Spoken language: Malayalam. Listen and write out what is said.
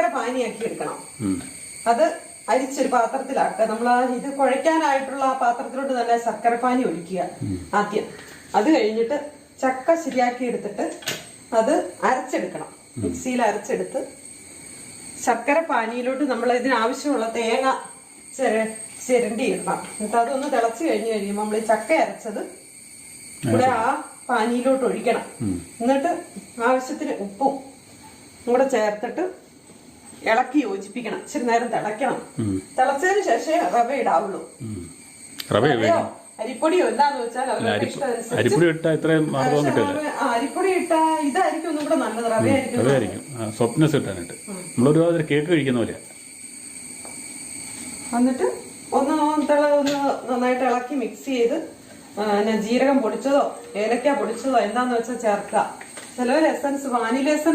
ശർക്കര പാനിയാക്കി എടുക്കണം. അത് അരിച്ചൊരു പാത്രത്തിലാക്കുക. നമ്മൾ ഇത് കുഴയ്ക്കാനായിട്ടുള്ള ആ പാത്രത്തിലോട്ട് തന്നെ ശർക്കര പാനി ഒഴിക്കുക ആദ്യം. അത് കഴിഞ്ഞിട്ട് ചക്ക ശരിയാക്കി എടുത്തിട്ട് അത് അരച്ചെടുക്കണം. മിക്സിയിൽ അരച്ചെടുത്ത് ശർക്കര പാനിയിലോട്ട് നമ്മൾ ഇതിനാവശ്യമുള്ള തേങ്ങ ചിരണ്ടി ഇടണം. എന്നിട്ട് അതൊന്ന് തിളച്ച് കഴിഞ്ഞ് കഴിയുമ്പോൾ നമ്മൾ ഈ ചക്ക അരച്ചത് ഇവിടെ ആ പാനിയിലോട്ട് ഒഴിക്കണം. എന്നിട്ട് ആവശ്യത്തിന് ഉപ്പും കൂടെ ചേർത്തിട്ട് ഇളക്കി യോജിപ്പിക്കണം. ഇച്ചിരി നേരം തിളയ്ക്കണം. തിളച്ചതിന് ശേഷം റവ ഇടാവുള്ളൂ. റവയോ അരിപ്പൊടിയോ എന്താന്ന് വെച്ചാൽ അവരുടെ ഇഷ്ടമനുസരിച്ച്. അരിപ്പൊടി ഇട്ടാ ഇതായിരിക്കും ഒന്നും കൂടെ നല്ലത്. റവയായിരിക്കും സോഫ്റ്റ്നെസ് കിട്ടാനായിട്ട്. നമ്മളൊരു കേക്ക് കഴിക്കുന്ന പോലെ. എന്നിട്ട് ഒന്ന് നന്നായിട്ട് ഇളക്കി മിക്സ് ചെയ്ത് ജീരകം പൊടിച്ചതോ ഏലക്ക പൊടിച്ചതോ എന്താന്ന് വെച്ചാൽ ചേർക്കുക. ചിലവർ എസൻസ് വാനില എസൻസ്